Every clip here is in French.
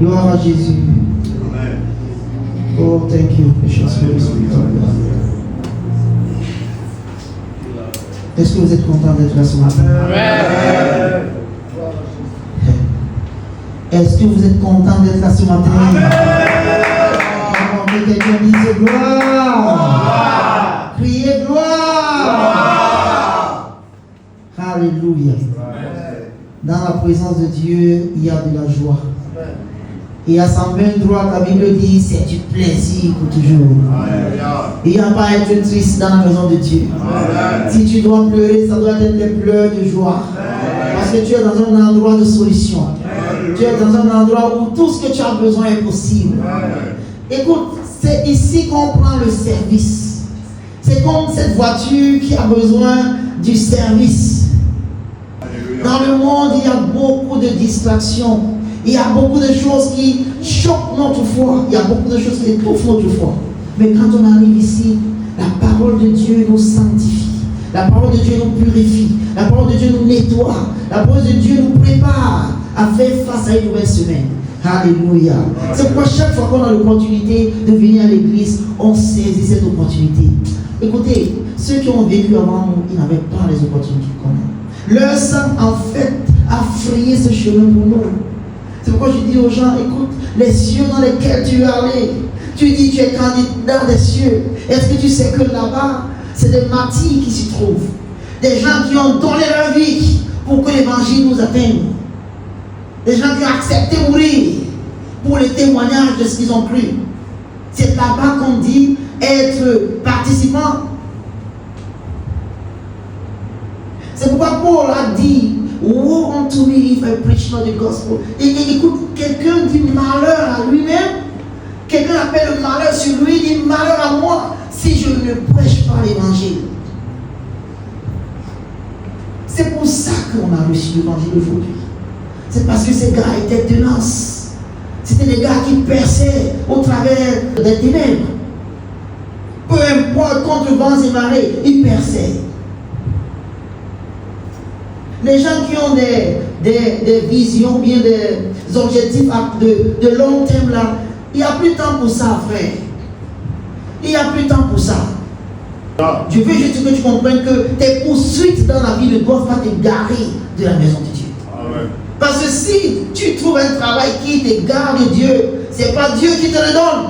Gloire à Jésus. Oh, thank you, precious Holy Spirit of God. Est-ce que vous êtes content d'être là ce matin? Amen. Est-ce que vous êtes content d'être là ce matin? Amen. Que quelqu'un dise gloire. Criez gloire. Alléluia. Dans la présence de Dieu, il y a de la joie. Et à sa main droite, la Bible dit, c'est du plaisir pour toujours. Il n'y a pas à être triste dans la maison de Dieu. Si tu dois pleurer, ça doit être des pleurs de joie. Parce que tu es dans un endroit de solution. Tu es dans un endroit où tout ce que tu as besoin est possible. Écoute, c'est ici qu'on prend le service. C'est comme cette voiture qui a besoin du service. Dans le monde, il y a beaucoup de distractions. Il y a beaucoup de choses qui choquent notre foi. Il y a beaucoup de choses qui étouffent notre foi. Mais quand on arrive ici, la parole de Dieu nous sanctifie. La parole de Dieu nous purifie. La parole de Dieu nous nettoie. La parole de Dieu nous prépare à faire face à une nouvelle semaine. Alléluia. C'est pourquoi chaque fois qu'on a l'opportunité de venir à l'église, on saisit cette opportunité. Écoutez, ceux qui ont vécu avant nous, ils n'avaient pas les opportunités qu'on a. Leur sang, en fait, a frayé ce chemin pour nous. C'est pourquoi je dis aux gens, écoute, les cieux dans lesquels tu es allé, tu dis tu es candidat des cieux. Est-ce que tu sais que là-bas, c'est des martyrs qui s'y trouvent? Des gens qui ont donné leur vie pour que l'évangile nous atteigne. Des gens qui ont accepté de mourir pour le témoignage de ce qu'ils ont cru. C'est là-bas qu'on dit être participant. C'est pourquoi Paul a dit, woe unto me if I preach not the gospel. Et écoute, quelqu'un dit malheur à lui-même. Quelqu'un appelle le malheur sur lui, dit malheur à moi si je ne prêche pas l'évangile. C'est pour ça qu'on a reçu l'évangile aujourd'hui. C'est parce que ces gars étaient tenaces. C'était des gars qui perçaient au travers des ténèbres. Peu importe, contre vents et marées, ils perçaient. Les gens qui ont des visions, bien des objectifs de long terme là, il n'y a plus de temps pour ça, frère. Il n'y a plus de temps pour ça. Je veux juste que tu comprennes que tes poursuites dans la vie ne doivent pas t'égarer de la maison de Dieu. Amen. Parce que si tu trouves un travail qui t'égare de Dieu, ce n'est pas Dieu qui te le donne.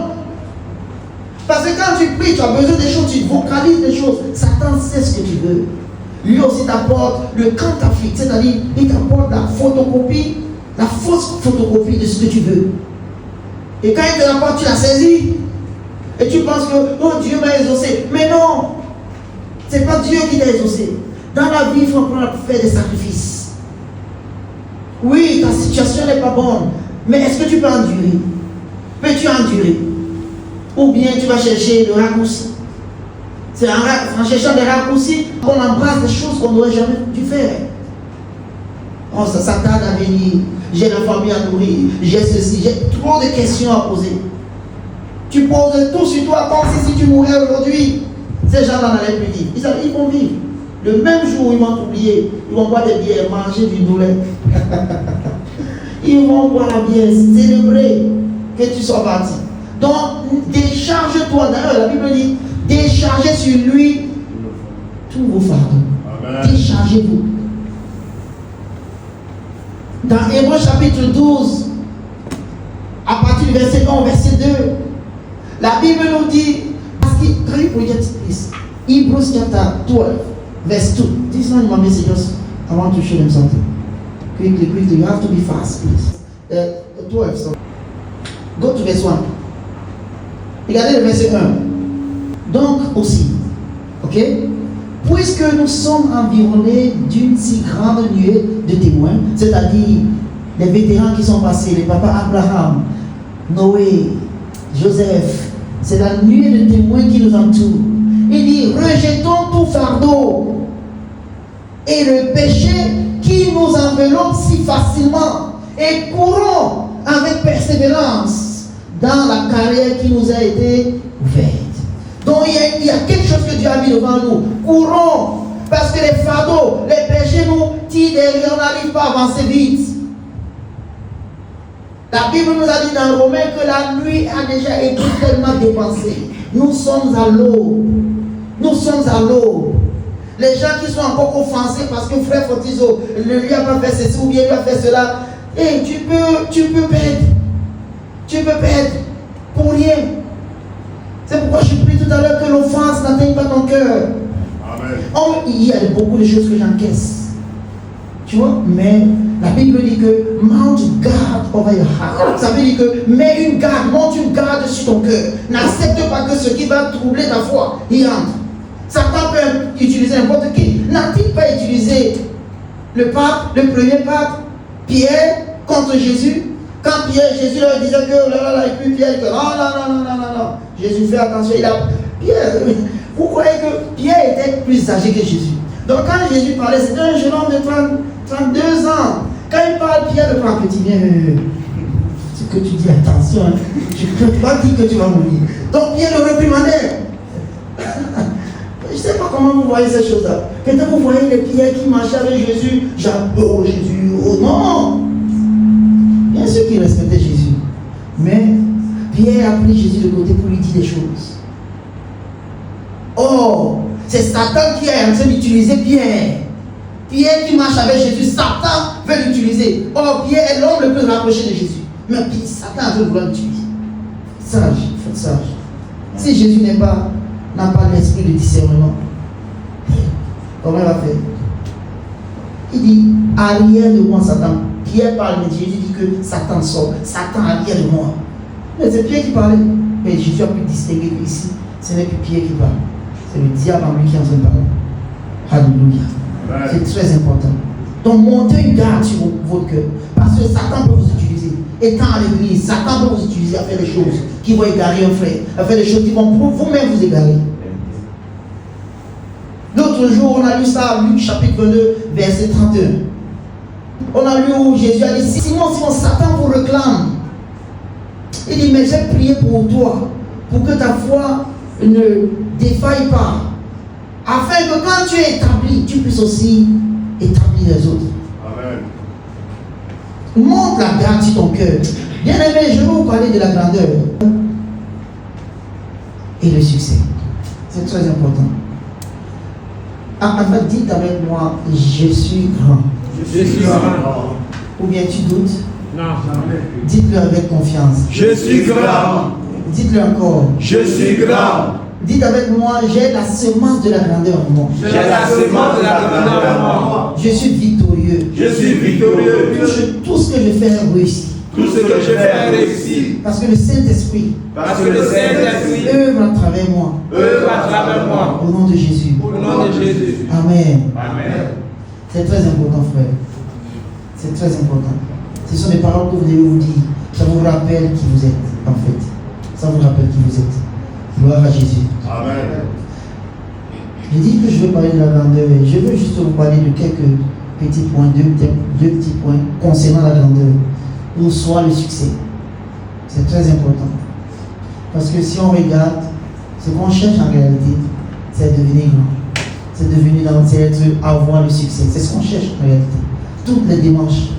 Parce que quand tu pries, tu as besoin des choses, tu vocalises des choses. Satan sait ce que tu veux. Lui aussi t'apporte le counterfeit, c'est-à-dire il t'apporte la photocopie, la fausse photocopie de ce que tu veux. Et quand il te l'apporte, tu la saisis. Et tu penses que, oh, Dieu m'a exaucé. Mais non, c'est pas Dieu qui t'a exaucé. Dans la vie, il faut apprendre à faire des sacrifices. Oui, ta situation n'est pas bonne. Mais est-ce que tu peux endurer? Peux-tu endurer? Ou bien tu vas chercher le raccourci? C'est en cherchant des raccourcis qu'on embrasse des choses qu'on n'aurait jamais dû faire. Oh, ça tarde à venir. J'ai la famille à nourrir. J'ai ceci. J'ai trop de questions à poser. Tu poses tout sur toi comme si tu mourais aujourd'hui. Ces gens n'en allaient plus vivre. Ils vont vivre. Le même jour où ils vont t'oublier, ils vont boire des bières, manger du noulet. Ils vont boire la bière, célébrer que tu sois parti. Donc, décharge-toi. D'ailleurs, la Bible dit, déchargez sur lui tous vos fardeaux. Déchargez-vous. Dans Hébreux chapitre 12, à partir du verset 1 au verset 2, la Bible nous dit, parce que quand you project this, Hebrews chapter 12, verse 2, this is not my message, just I want to show them something. Quickly, you have to be fast, please. 12, so. Go to verse 1. Regardez le verset 1. Donc aussi, ok? Puisque nous sommes environnés d'une si grande nuée de témoins, c'est-à-dire les vétérans qui sont passés, les papas Abraham, Noé, Joseph, c'est la nuée de témoins qui nous entoure. Il dit, rejetons tout fardeau et le péché qui nous enveloppe si facilement et courons avec persévérance dans la carrière qui nous a été ouverte. Donc il y a quelque chose que Dieu a mis devant nous. Courons, parce que les fardeaux, les péchés nous tirent derrière, on n'arrive pas à avancer vite. La Bible nous a dit dans Romains que la nuit a déjà été tellement dépensée. Nous sommes à l'aube. Nous sommes à l'aube. Les gens qui sont encore offensés parce que frère Fortizo ne lui a pas fait ceci ou bien lui a fait cela, et tu peux perdre. Tu peux perdre pour rien. C'est pourquoi je prie tout à l'heure que l'offense n'atteigne pas ton cœur. Il y a beaucoup de choses que j'encaisse. Tu vois, mais la Bible dit que mount guard over your heart. Ça veut dire que mets une garde, monte une garde sur ton cœur. N'accepte pas que ce qui va troubler ta foi y entre. Satan peut utiliser n'importe qui. N'a-t-il pas utilisé le pape, le premier pape, Pierre, contre Jésus? Quand Jésus leur disait que oh là, et puis Pierre, que non. Jésus fait attention, Pierre, vous croyez que Pierre était plus âgé que Jésus? Donc quand Jésus parlait, c'était un jeune homme de 32 ans. Quand il parle, Pierre le prend petit, viens, ce que tu dis, attention, hein. Je ne peux pas dire que tu vas mourir. Donc Pierre le réprimandait. Je ne sais pas comment vous voyez ces choses-là. Peut-être vous voyez les Pierre qui marchaient avec Jésus, j'adore Jésus, oh non. Bien sûr qu'il respectait Jésus. Mais Pierre a pris Jésus de côté pour lui dire des choses. Oh, c'est Satan qui est en train d'utiliser Pierre. Pierre qui marche avec Jésus, Satan veut l'utiliser. Oh, Pierre est l'homme le plus rapproché de Jésus. Mais Satan veut vouloir l'utiliser. Sage, faites sage. Si Jésus n'a pas l'esprit de discernement, comment il va faire? Il dit, arrière de moi, Satan. Pierre parle, mais Jésus dit que Satan sort. Satan arrière de moi. Mais c'est Pierre qui parlait. Mais Jésus a pu distinguer qu'ici, ce n'est plus Pierre qui parle. C'est le diable en lui qui est en train de parler. Alléluia. C'est très important. Donc montez une garde sur votre cœur. Parce que Satan peut vous utiliser. Étant à l'église, Satan peut vous utiliser à faire des choses qui vont égarer un frère. À faire des choses qui vont vous-même vous égarer. L'autre jour, on a lu ça à Luc chapitre 22, verset 31. On a lu où Jésus a dit, Simon, Satan vous réclame. Il dit, mais j'ai prié pour toi, pour que ta foi ne défaille pas, afin que quand tu es établi, tu puisses aussi établir les autres. Amen. Monte la garde sur ton cœur. Bien aimé, je vais vous parler de la grandeur et le succès. C'est très important. Enfin, dites avec moi, je suis grand. Je suis grand. Ou bien tu doutes? Non. Dites-le avec confiance. Je suis grand. Dites-le encore. Je suis grand. Dites avec moi, j'ai la semence de la grandeur en moi. J'ai la semence de la grandeur en moi. Je suis victorieux. Je suis victorieux. Tout ce que je fais réussit. Tout ce que je fais réussit. Parce que le Saint-Esprit œuvre à travers moi. Au nom de Jésus. Amen. Amen. C'est très important, frère. C'est très important. Ce sont des paroles que vous devez vous dire. Ça vous rappelle qui vous êtes, en fait. Ça vous rappelle qui vous êtes. Gloire à Jésus. Amen. Je dis que je vais parler de la grandeur. Je veux juste vous parler de quelques petits points, deux petits points concernant la grandeur. Où soit le succès. C'est très important. Parce que si on regarde, ce qu'on cherche en réalité, c'est devenir grand. C'est avoir le succès. C'est ce qu'on cherche en réalité. Toutes les démarches,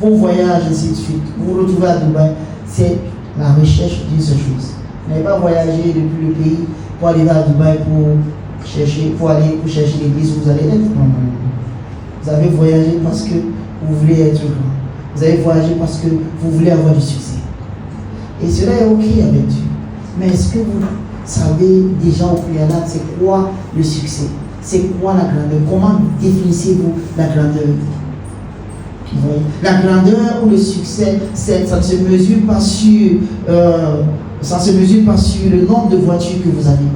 vos voyages, ainsi de suite, vous vous retrouvez à Dubaï, c'est la recherche d'une seule chose. Vous n'avez pas voyagé depuis le pays pour aller à Dubaï pour chercher l'église où vous allez être. Non. Vous avez voyagé parce que vous voulez être grand. Vous avez voyagé parce que vous voulez avoir du succès. Et cela est ok avec Dieu. Mais est-ce que vous savez déjà au préalable c'est quoi le succès? C'est quoi la grandeur? Comment définissez-vous la grandeur? La grandeur ou le succès, ça ne se mesure pas sur le nombre de voitures que vous avez.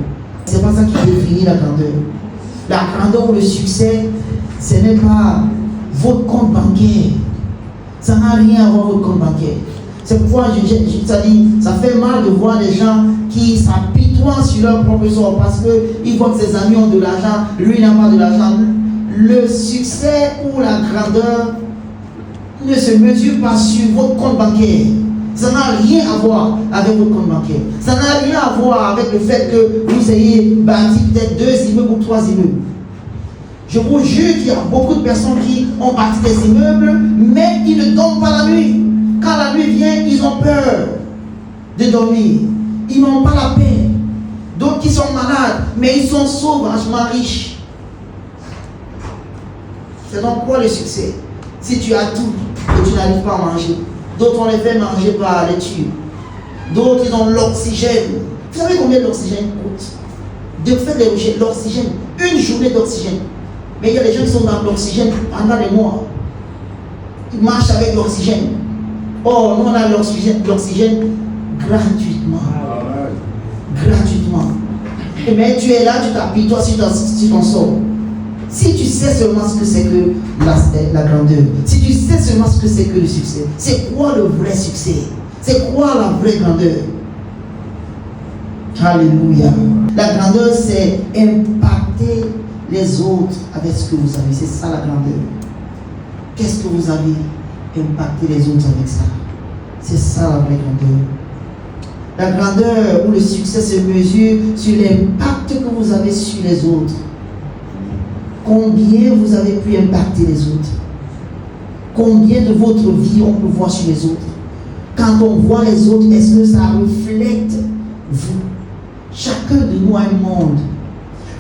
C'est pas ça qui définit la grandeur. La grandeur ou le succès, ce n'est pas votre compte bancaire. Ça n'a rien à voir avec votre compte bancaire. C'est pourquoi ça fait mal de voir des gens qui s'apitoient sur leur propre sort parce qu'ils voient que ses amis ont de l'argent, lui n'a pas de l'argent. Le succès ou la grandeur ne se mesure pas sur votre compte bancaire. Ça n'a rien à voir avec votre compte bancaire. Ça n'a rien à voir avec le fait que vous ayez bâti peut-être 2 immeubles ou 3 immeubles. Je vous jure qu'il y a beaucoup de personnes qui ont bâti des immeubles, mais ils ne dorment pas la nuit. Quand la nuit vient, ils ont peur de dormir. Ils n'ont pas la paix. D'autres qui sont malades, mais ils sont sauvagement riches. C'est donc quoi le succès? Si tu as tout et tu n'arrives pas à manger. D'autres, on les fait manger par les tubes. D'autres, ils ont l'oxygène. Vous savez combien l'oxygène coûte? De faire l'oxygène, une journée d'oxygène. Mais il y a des gens qui sont dans l'oxygène pendant des mois. Ils marchent avec l'oxygène. Oh, nous on a l'oxygène gratuitement. Gratuitement. Mais tu es là, tu t'appuies toi sur ton sort. Si tu sais seulement ce que c'est que la grandeur, si tu sais seulement ce que c'est que le succès, c'est quoi le vrai succès? C'est quoi la vraie grandeur? Alléluia. La grandeur, c'est impacter les autres avec ce que vous avez. C'est ça la grandeur. Qu'est-ce que vous avez? Impacter les autres avec ça. C'est ça la vraie grandeur. La grandeur ou le succès se mesure sur l'impact que vous avez sur les autres. Combien vous avez pu impacter les autres? Combien de votre vie on peut voir sur les autres? Quand on voit les autres, est-ce que ça reflète vous? Chacun de nous a un monde.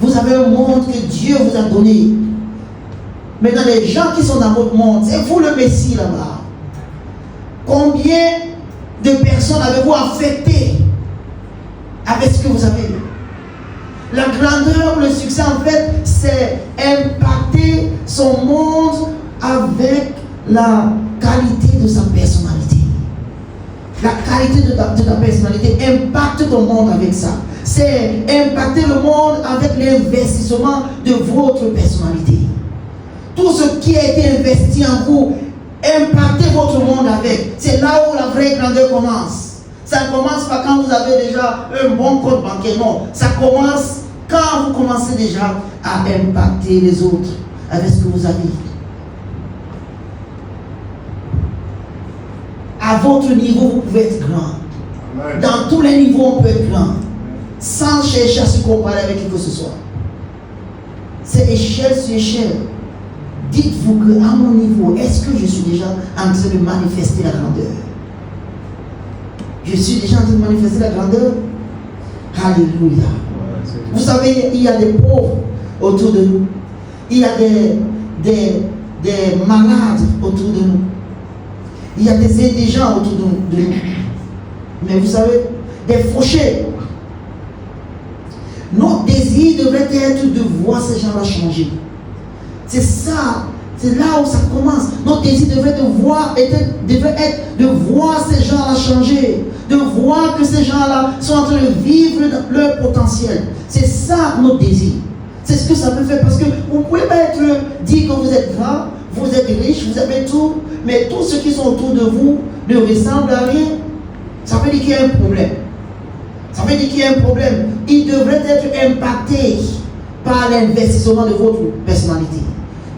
Vous avez un monde que Dieu vous a donné. Maintenant, les gens qui sont dans votre monde, c'est vous le Messie là-bas. Combien de personnes avez-vous affecté avec ce que vous avez? La grandeur, le succès, en fait, c'est impacter son monde avec la qualité de sa personnalité. La qualité de ta personnalité impacte ton monde avec ça. C'est impacter le monde avec l'investissement de votre personnalité. Tout ce qui a été investi en vous, impactez votre monde avec. C'est là où la vraie grandeur commence. Ça ne commence pas quand vous avez déjà un bon compte bancaire, non. Ça commence quand vous commencez déjà à impacter les autres avec ce que vous avez. À votre niveau, vous pouvez être grand. Dans tous les niveaux, on peut être grand. Sans chercher à se comparer avec qui que ce soit. C'est échelle sur échelle. Dites-vous qu'à mon niveau, est-ce que je suis déjà en train de manifester la grandeur? Je suis déjà en train de manifester la grandeur? Alléluia. Vous savez, il y a des pauvres autour de nous. Il y a des malades autour de nous. Il y a des indigents autour de nous. Mais vous savez, des fauchés. Notre désir devrait être de voir ces gens-là changer. C'est ça, c'est là où ça commence. Notre désir devrait être de voir ces gens-là changer, de voir que ces gens-là sont en train de vivre leur potentiel. C'est ça notre désir. C'est ce que ça peut faire, parce que vous ne pouvez pas dire que vous êtes grand, vous êtes riche, vous avez tout, mais tous ceux qui sont autour de vous ne ressemblent à rien. Ça veut dire qu'il y a un problème. Ça veut dire qu'il y a un problème. Il devrait être impacté par l'investissement de votre personnalité.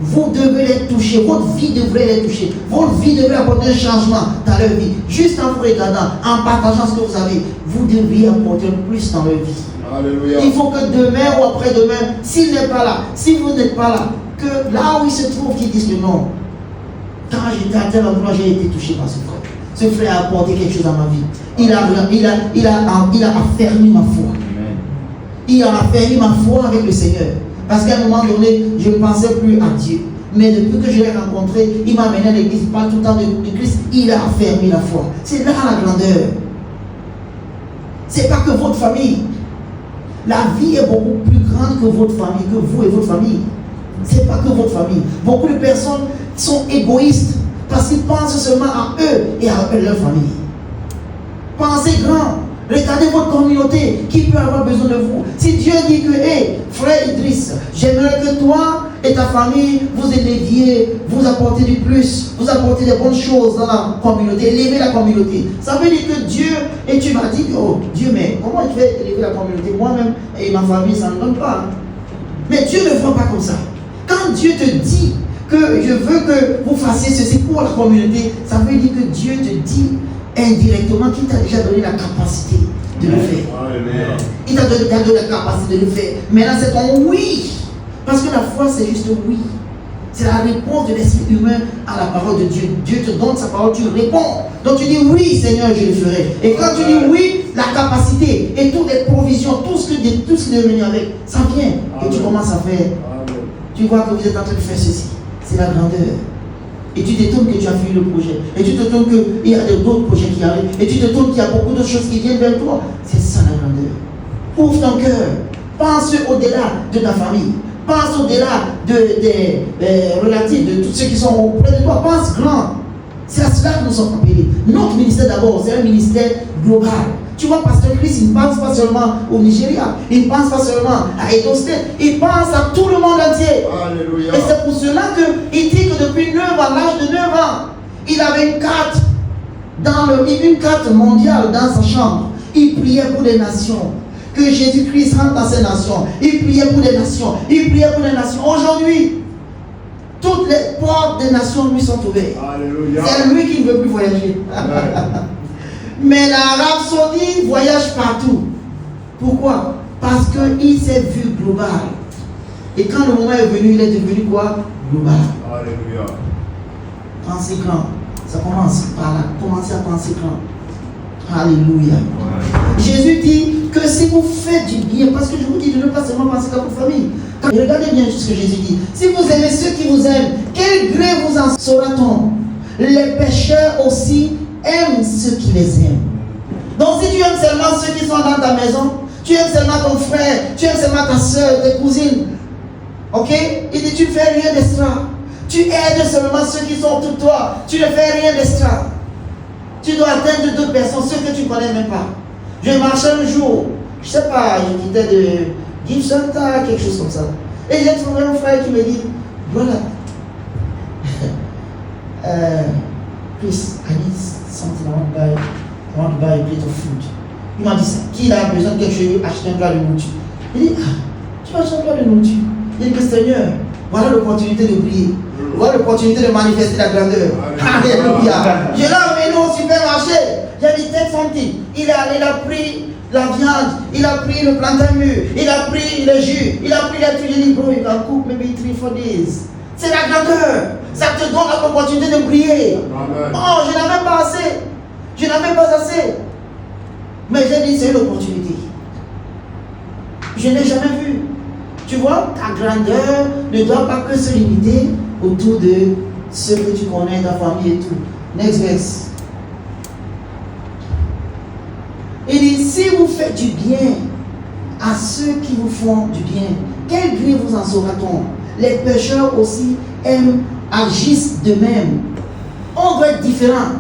Vous devez les toucher, votre vie devrait les toucher, votre vie devrait apporter un changement dans leur vie. Juste en vous regardant, en partageant ce que vous avez, vous devriez apporter plus dans leur vie. Alléluia. Il faut que demain ou après-demain, s'il n'est pas là, si vous n'êtes pas là, que là où il se trouve, qu'ils disent que non. Quand j'étais à tel endroit, j'ai été touché par ce frère. Ce frère a apporté quelque chose dans ma vie. Il a affermi ma foi. Il a affermi ma foi avec le Seigneur. Parce qu'à un moment donné, je ne pensais plus à Dieu. Mais depuis que je l'ai rencontré, il m'a amené à l'église, il parle tout le temps de Christ, il a affermi la foi. C'est là la grandeur. C'est pas que votre famille. La vie est beaucoup plus grande que votre famille, que vous et votre famille. C'est pas que votre famille. Beaucoup de personnes sont égoïstes parce qu'ils pensent seulement à eux et à leur famille. Pensez grand. Regardez votre communauté qui peut avoir besoin de vous. Si Dieu dit que, hé, frère Idriss, j'aimerais que toi et ta famille, vous éleviez, vous apportez du plus, vous apportez des bonnes choses dans la communauté, élevez la communauté. Ça veut dire que Dieu, et tu m'as dit, oh Dieu, mais comment tu fais élever la communauté? Moi-même et ma famille, ça ne donne pas. Mais Dieu ne voit pas comme ça. Quand Dieu te dit que je veux que vous fassiez ceci pour la communauté, ça veut dire que Dieu te dit indirectement qu'il t'a déjà donné la capacité de le faire. Amen. Il t'a donné la capacité de le faire. Maintenant, c'est ton oui. Parce que la foi, c'est juste oui. C'est la réponse de l'esprit humain à la parole de Dieu. Dieu te donne sa parole, tu réponds. Donc tu dis oui, Seigneur, je le ferai. Et quand tu dis oui, la capacité et toutes les provisions, tout ce qui est venu avec, ça vient. Et tu commences à faire. Tu vois que vous êtes en train de faire ceci. C'est la grandeur. Et tu t'étonnes que tu as fini le projet. Et tu t'étonnes qu'il y a d'autres projets qui arrivent. Et tu t'étonnes qu'il y a beaucoup de choses qui viennent vers toi. C'est ça la grandeur. Ouvre ton cœur. Pense au-delà de ta famille. Pense au-delà des relatifs, de tous ceux qui sont auprès de toi. Pense grand. C'est à cela que nous sommes appelés. Notre ministère d'abord, c'est un ministère global. Tu vois, Pasteur Chris, il ne pense pas seulement au Nigeria, il ne pense pas seulement à Edo State, il pense à tout le monde entier. Alléluia. Et c'est pour cela qu'il dit que depuis 9 ans, à l'âge de 9 ans, il avait une carte mondiale dans sa chambre. Il priait pour les nations. Que Jésus-Christ rentre dans ces nations. Il priait pour les nations. Il priait pour les nations. Aujourd'hui, toutes les portes des nations lui sont ouvertes. Alléluia. C'est lui qui ne veut plus voyager. Mais l'Arabie Saoudite voyage partout. Pourquoi? Parce qu'il s'est vu global. Et quand le moment est venu, il est devenu quoi? Global. Alléluia. Pensez grand. Ça commence par là. Commencez à penser grand. Alléluia. Ouais. Jésus dit que si vous faites du bien, parce que je vous dis de ne pas seulement penser qu'à votre famille. Regardez bien ce que Jésus dit. Si vous aimez ceux qui vous aiment, quel gré vous en saura-t-on? Les pécheurs aussi aiment ceux qui les aiment. Donc si tu aimes seulement ceux qui sont dans ta maison, tu aimes seulement ton frère, tu aimes seulement ta soeur, tes cousines, ok? Il dit tu ne fais rien d'extra. Tu aides seulement ceux qui sont autour de toi. Tu ne fais rien d'extra. Tu dois atteindre d'autres personnes, ceux que tu ne connais même pas. Je marchais un jour, je ne sais pas, je quittais de Gibson, quelque chose comme ça. Et j'ai trouvé un frère qui me dit, voilà, please, I need something, I want to buy a plate of food. Il m'a dit ça. Qui a besoin de quelque chose, acheter un plat de nourriture. Il dit, tu vas acheter un plat de nourriture. Il dit, Seigneur, voilà l'opportunité de prier. Voilà l'opportunité de manifester la grandeur. Alléluia. Je l'ai emmené au supermarché. J'ai dit, take something. Il a pris la viande, il a pris le plantain mûr, il a pris le jus, il a pris les trucs. Il dit, bro, you can cook maybe 3-4 days. C'est la grandeur. Ça te donne l'opportunité de prier. Oh, je n'avais pas assez. Je n'avais pas assez. Mais j'ai dit, c'est une opportunité. Je n'ai jamais vu. Tu vois, ta grandeur ne doit pas que se limiter autour de ceux que tu connais, ta famille et tout. Next verse. Il dit, si vous faites du bien à ceux qui vous font du bien, quel gré vous en saura-t-on? Les pécheurs aussi agissent de même. On doit être différent.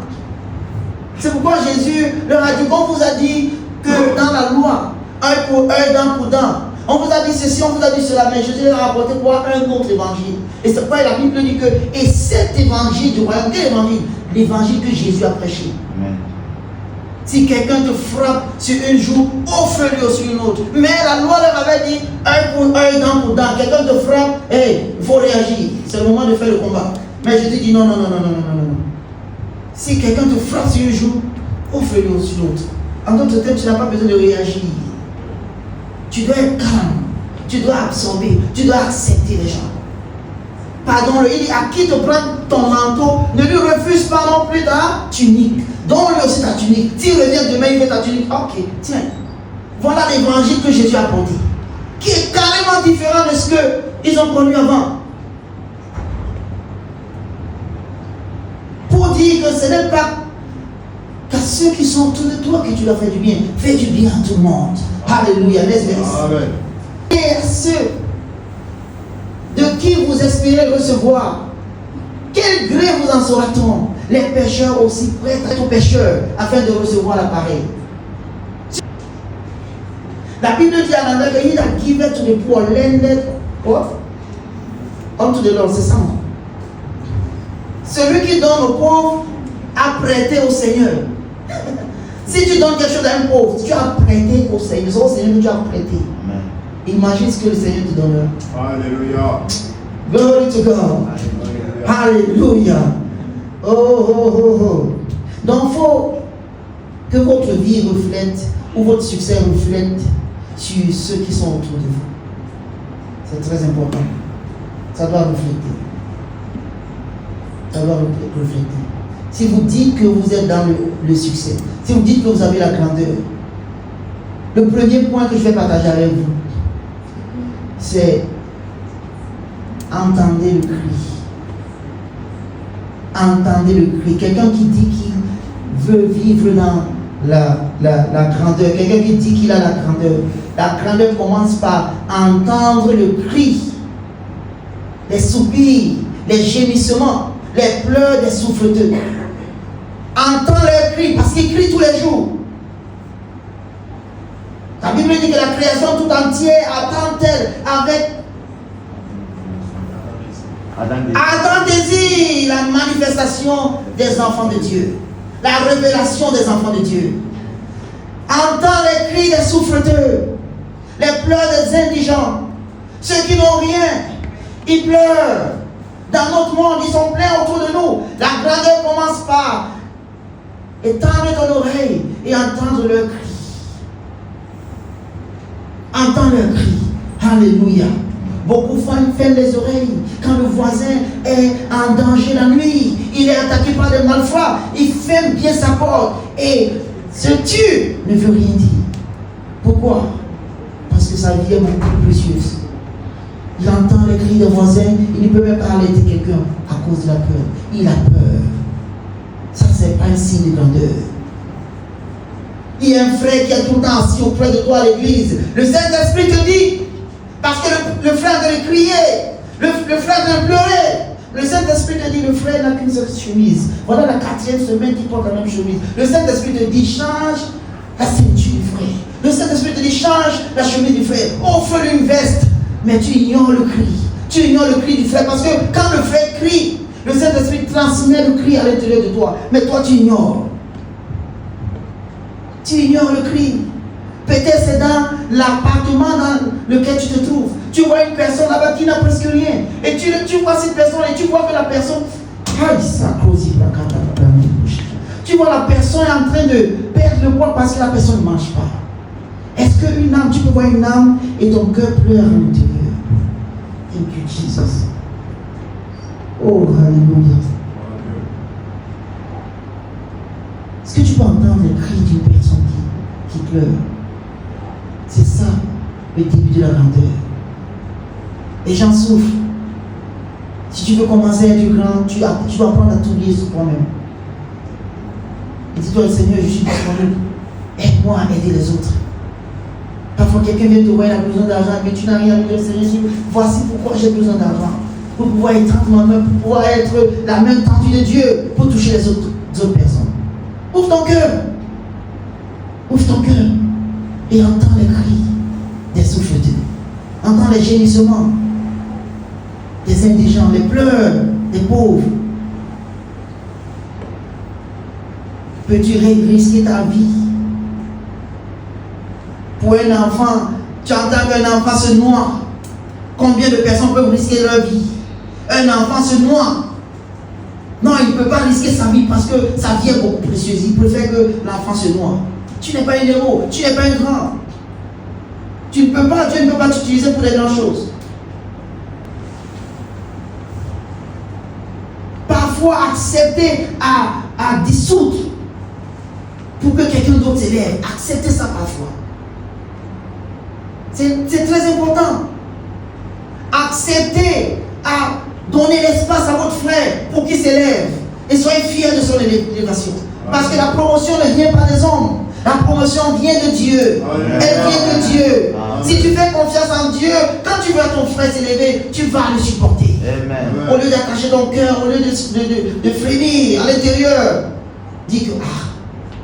C'est pourquoi Jésus leur a dit, on vous a dit que dans la loi, œil pour œil, dent pour dent. On vous a dit ceci, on vous a dit cela, mais Jésus leur a apporté quoi? Un autre évangile. Et c'est pourquoi la Bible dit que, et cet évangile du royaume, quel évangile? L'évangile que Jésus a prêché. Amen. Si quelqu'un te frappe sur une joue, offre-lui aussi une autre. Mais la loi leur avait dit, œil pour œil, dent pour dent. Quelqu'un te frappe, il faut réagir. C'est le moment de faire le combat. Mais Jésus dit, non. Si quelqu'un te frappe sur une joue, offre-lui aussi l'autre. En d'autres termes, tu n'as pas besoin de réagir. Tu dois être calme, tu dois absorber, tu dois accepter les gens. Pardon, il dit à qui te prend ton manteau, ne lui refuse pas non plus ta tunique. Donne-lui aussi ta tunique. S'il revient demain, il fait ta tunique. Ok, tiens. Voilà l'évangile que Jésus a apporté, qui est carrément différent de ce qu'ils ont connu avant. Pour dire que ce n'est pas qu'à ceux qui sont autour de toi que tu dois faire du bien. Fais du bien à tout le monde. Alléluia. Amen. Et à ceux de qui vous espérez recevoir, quel gré vous en saura-t-on? Les pécheurs aussi prêtent à être pécheurs afin de recevoir la pareille. La Bible dit à l'endroit que he that giveth to the poor lendeth unto the Lord. C'est ça. Celui qui donne aux pauvres a prêté au Seigneur. Si tu donnes quelque chose à un pauvre, tu as prêté au Seigneur. C'est au Seigneur que tu as prêté. Amen. Imagine ce que le Seigneur te donnera. Alléluia. Glory to God. Alléluia. Oh. Donc il faut que votre vie reflète, ou votre succès reflète sur ceux qui sont autour de vous. C'est très important. Ça doit refléter. Ça doit refléter. si vous dites que vous êtes dans le succès, si vous dites que vous avez la grandeur, le premier point que je vais partager avec vous, c'est entendez le cri. Entendez le cri. Quelqu'un qui dit qu'il veut vivre dans la grandeur, quelqu'un qui dit qu'il a la grandeur commence par entendre le cri, les soupirs, les gémissements, les pleurs des souffreteux. Entends leurs cris, parce qu'ils crient tous les jours. La Bible dit que la création tout entière attend-elle avec attend désir la manifestation des enfants de Dieu, la révélation des enfants de Dieu. Entends les cris des souffreteux, les pleurs des indigents, ceux qui n'ont rien, ils pleurent. Dans notre monde, ils sont pleins autour de nous. La grandeur commence par étendre ton oreille et entendre leurs cris. Entends leurs cris. Alléluia. Beaucoup ferment les oreilles quand le voisin est en danger la nuit. Il est attaqué par des malfrats. Il ferme bien sa porte et se tue ne veut rien dire. Pourquoi? Parce que sa vie est beaucoup plus précieuse. Il entend les cris des voisins. Il ne peut même pas arrêter quelqu'un à cause de la peur. Il a peur. Ça, c'est pas un signe de grandeur. Il y a un frère qui est tout le temps assis auprès de toi à l'église. Le Saint-Esprit te dit, parce que le frère vient de crier, le frère vient de pleurer. Le Saint-Esprit te dit, le frère n'a qu'une seule chemise. Voilà la 4e semaine qu'il porte la même chemise. Le Saint-Esprit te dit, change la ceinture du frère. Le Saint-Esprit te dit, change la chemise du frère. Offre-lui une veste. Mais tu ignores le cri. Tu ignores le cri du frère. Parce que quand le frère crie, le Saint-Esprit transmet le cri à l'intérieur de toi. Mais toi, tu ignores. Tu ignores le cri. Peut-être c'est dans l'appartement dans lequel tu te trouves. Tu vois une personne là-bas qui n'a presque rien. Et tu vois cette personne et tu vois que la personne... Tu vois la personne est en train de perdre le poids parce que la personne ne mange pas. Est-ce qu'une âme, tu peux voir une âme et ton cœur pleure à l'intérieur? Thank you, Jesus. Oh, alléluia. Est-ce que tu peux entendre le cri d'une personne qui pleure? C'est ça, le début de la grandeur. Les gens souffrent. Si tu veux commencer à être grand, tu dois apprendre à t'oublier sur toi-même. Et dis-toi, Seigneur, je suis disponible. Aide-moi à aider les autres. Parfois, quelqu'un vient te voir, il a besoin d'argent, mais tu n'as rien à lui dire, Seigneur, voici pourquoi j'ai besoin d'argent. Pour pouvoir étendre ma main, pour pouvoir être la main tendue de Dieu, pour toucher les autres personnes. Ouvre ton cœur. Ouvre ton cœur. Et entends les cris des souffreteux. Entends les gémissements des indigents, les pleurs des pauvres. Peux-tu risquer ta vie pour un enfant? Tu entends qu'un enfant se noie. Combien de personnes peuvent risquer leur vie? Un enfant se noie. Non, il ne peut pas risquer sa vie parce que sa vie est beaucoup précieuse. Il préfère que l'enfant se noie. Tu n'es pas un héros, tu n'es pas un grand. Dieu ne peut pas t'utiliser pour des grandes choses. Parfois, accepter à dissoudre pour que quelqu'un d'autre s'élève. Accepter ça parfois. C'est très important. Accepter à donner l'espace à votre frère pour qu'il s'élève. Et soyez fiers de son élévation. Parce que la promotion ne vient pas des hommes. La promotion vient de Dieu. Elle vient de Dieu. Si tu fais confiance en Dieu, quand tu vois ton frère s'élever, tu vas le supporter. Amen. Au lieu d'attacher ton cœur, au lieu de frémir à l'intérieur, dis que,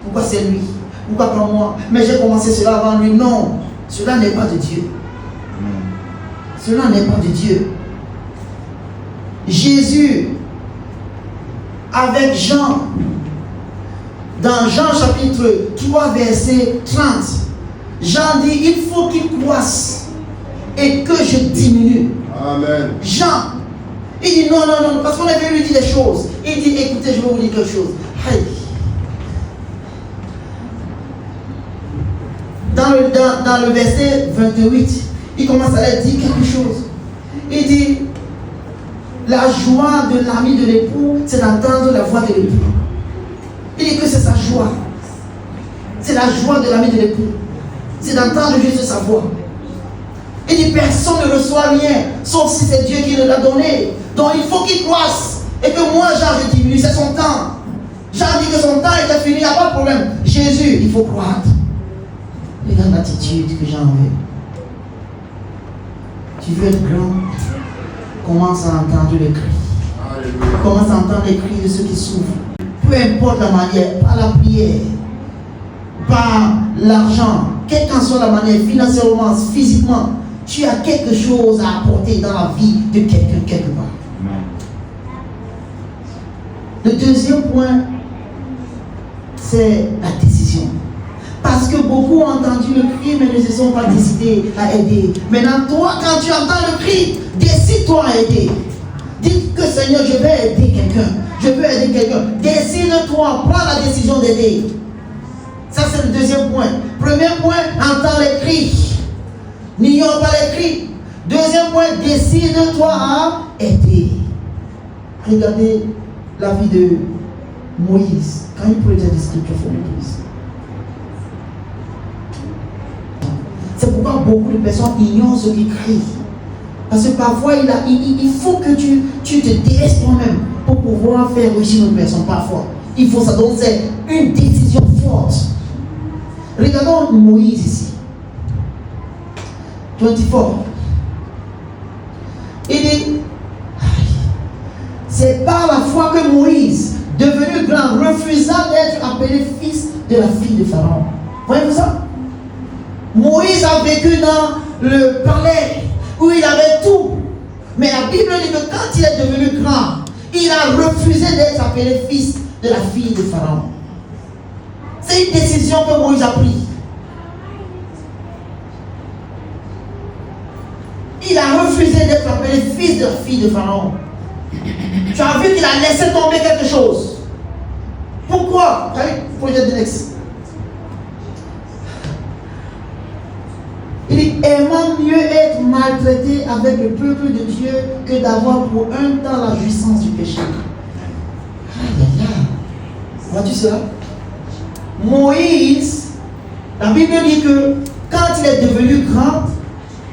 pourquoi c'est lui? Pourquoi pas moi? Mais j'ai commencé cela avant lui. Non, cela n'est pas de Dieu. Cela n'est pas de Dieu. Jésus, avec Jean, dans Jean chapitre 3, verset 30, Jean dit, il faut qu'il croisse et que je diminue. Amen. Jean, il dit non, parce qu'on avait lui dit des choses. Il dit, écoutez, je vais vous dire quelque chose. Aïe. Dans le verset 28, il commence à leur dire quelque chose. Il dit, la joie de l'ami de l'époux, c'est d'entendre la voix de l'époux. Il dit que c'est sa joie. C'est la joie de l'ami de l'époux. C'est d'entendre juste sa voix. Il dit personne ne reçoit rien, sauf si c'est Dieu qui l'a donné. Donc il faut qu'il croisse. Et que moi, Jean, je diminue, c'est son temps. Jean dit que son temps était fini, il n'y a pas de problème. Jésus, il faut croître. Regarde l'attitude que Jean veut. Tu veux être grand, commence à entendre les cris. Commence à entendre les cris de ceux qui souffrent. Peu importe la manière, par la prière, par l'argent, quelle qu'en soit la manière, financièrement, physiquement, tu as quelque chose à apporter dans la vie de quelqu'un quelque part. Le deuxième point, c'est la décision. Parce que beaucoup ont entendu le cri, mais ne se sont pas décidés à aider. Maintenant, toi, quand tu entends le cri, décide-toi à aider. Dis que Seigneur, je vais aider quelqu'un. Je veux aider quelqu'un. Décide-toi, prends la décision d'aider. Ça, c'est le deuxième point. Premier point, entends les cris. N'ignore pas les cris. Deuxième point, décide-toi à aider. Regardez la vie de Moïse. Quand il prenait des scriptures pour Moïse. C'est pourquoi beaucoup de personnes ignorent ce qui crie. Parce que parfois, il faut que tu te délaisses toi-même pour pouvoir faire réussir une personne. Parfois, il faut ça. Donc, c'est une décision forte. Regardons Moïse ici. 24. Il dit, c'est par la foi que Moïse, devenu grand, refusa d'être appelé fils de la fille de Pharaon. Voyez-vous ça? Moïse a vécu dans le palais où il avait tout. Mais la Bible dit que quand il est devenu grand, il a refusé d'être appelé fils de la fille de Pharaon. C'est une décision que Moïse a prise. Il a refusé d'être appelé fils de la fille de Pharaon. Tu as vu qu'il a laissé tomber quelque chose. Pourquoi? Projet de next. Il dit, aimant mieux être maltraité avec le peuple de Dieu que d'avoir pour un temps la jouissance du péché. Vois-tu cela? Moïse, la Bible dit que quand il est devenu grand,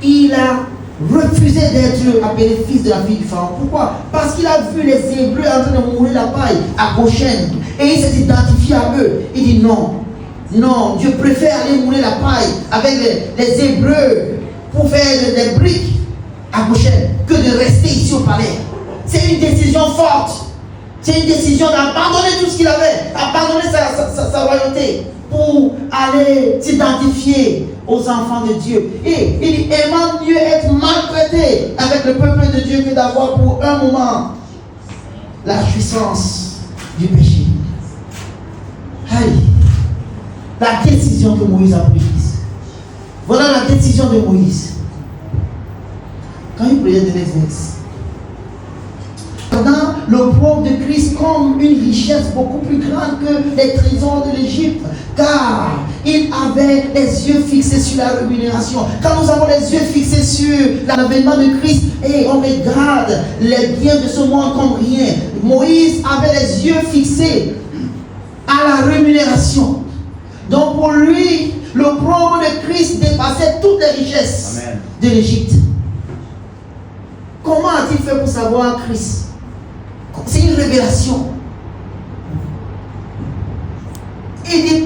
il a refusé d'être appelé fils de la fille du Pharaon. Pourquoi? Parce qu'il a vu les Hébreux en train de mourir la paille à Goshen. Et il s'est identifié à eux. Il dit non. Non, Dieu préfère aller mouler la paille avec les Hébreux pour faire des briques à Goshen que de rester ici au palais. C'est une décision forte. C'est une décision d'abandonner tout ce qu'il avait, abandonner sa royauté pour aller s'identifier aux enfants de Dieu. Et il dit, aimant mieux être maltraité avec le peuple de Dieu que d'avoir pour un moment la jouissance du péché. Aïe. La décision que Moïse a prise. Voilà la décision de Moïse. Quand il priait de l'exercice. Dans l'opprobre de Christ comme une richesse beaucoup plus grande que les trésors de l'Égypte, car il avait les yeux fixés sur la rémunération. Quand nous avons les yeux fixés sur l'avènement de Christ et on regarde les biens de ce monde comme rien, Moïse avait les yeux fixés à la rémunération. Donc pour lui, l'opprobre de Christ dépassait toutes les richesses de l'Égypte. Comment a-t-il fait pour savoir Christ? C'est une révélation. Il dit,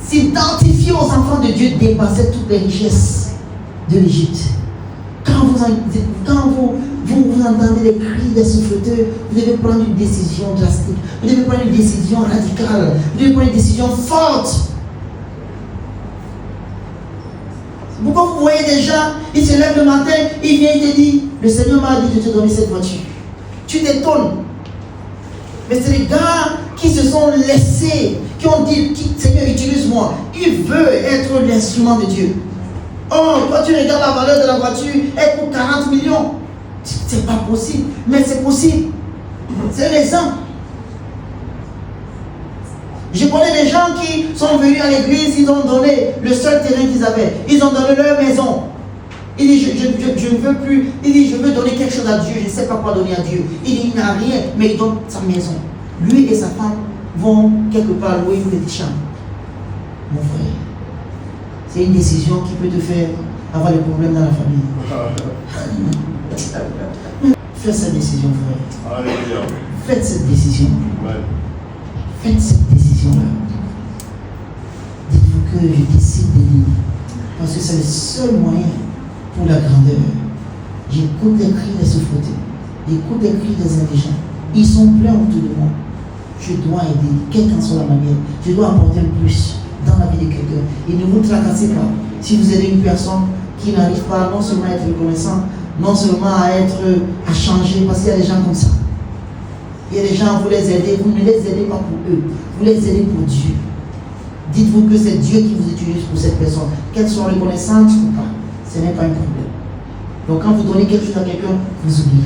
s'identifier aux enfants de Dieu dépassait toutes les richesses de l'Égypte. Quand vous entendez les cris des souffreteurs, vous devez prendre une décision drastique. Vous devez prendre une décision radicale. Vous devez prendre une décision forte. Pourquoi vous voyez des gens, ils se lèvent le matin, ils viennent te dire, le Seigneur m'a dit de te donner cette voiture. Tu t'étonnes. Mais c'est les gars qui se sont laissés, qui ont dit, Seigneur, utilise-moi. Il veut être l'instrument de Dieu. Oh, quand tu regardes la valeur de la voiture, elle coûte 40 millions. C'est pas possible, mais c'est possible. C'est un exemple. Je connais des gens qui sont venus à l'église, ils ont donné le seul terrain qu'ils avaient. Ils ont donné leur maison. Il dit, je ne veux plus. Il dit, je veux donner quelque chose à Dieu. Je ne sais pas quoi donner à Dieu. Il dit, il n'a rien, mais il donne sa maison. Lui et sa femme vont quelque part louer une petite chambre. Mon frère, c'est une décision qui peut te faire avoir des problèmes dans la famille. Faites cette décision, frère. Faites cette décision. Faites cette décision-là. Dites-vous que je décide de lire. Parce que c'est le seul moyen pour la grandeur. J'écoute les cris des souffreteux. J'écoute les cris des indigents. Ils sont pleins autour de moi. Je dois aider, quelle qu'en soit la manière. Je dois apporter le plus dans la vie de quelqu'un. Et ne vous tracassez pas. Si vous aidez une personne qui n'arrive pas non seulement à être reconnaissant, non seulement à changer, parce qu'il y a des gens comme ça. Il y a des gens, vous les aidez, vous ne les aidez pas pour eux, vous les aidez pour Dieu. Dites-vous que c'est Dieu qui vous utilise pour cette personne. Qu'elle soit reconnaissante ou pas, ce n'est pas un problème. Donc quand vous donnez quelque chose à quelqu'un, vous oubliez.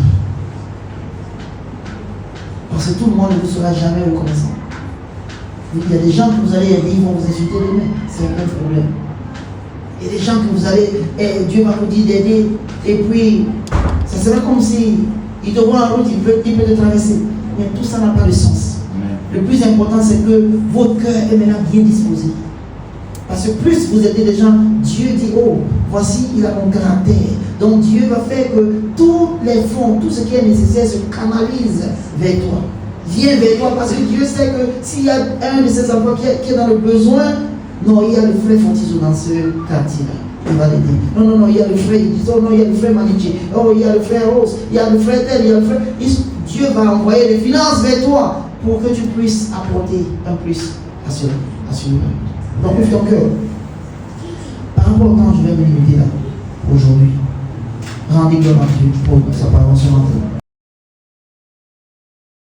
Parce que tout le monde ne vous sera jamais reconnaissant. Il y a des gens que vous allez aider, ils vont vous insulter demain. C'est un problème. Il y a des gens que vous allez, Dieu va vous dire d'aider, et puis ça sera comme si il te voit en route, il peut te traverser. Mais tout ça n'a pas de sens. Le plus important, c'est que votre cœur est maintenant bien disposé. Parce que plus vous aidez les gens, Dieu dit, oh, voici, il a mon caractère. Donc Dieu va faire que tous les fonds, tout ce qui est nécessaire se canalise vers toi. Viens vers toi parce que Dieu sait que s'il y a un de ses enfants qui est dans le besoin, non, il y a le frère Fontizo dans ce quartier-là. Il va l'aider. Non, il y a le frère, il dit, oh non, il y a le frère Manichi. Oh, il y a le frère Rose, il y a le frère tel, il y a le frère. Dieu va envoyer les finances vers toi pour que tu puisses apporter un plus à cela. Donc ouvre ton cœur. Par rapport au temps, je vais me limiter là, aujourd'hui. Rendez gloire à Dieu pour sa parole ce matin.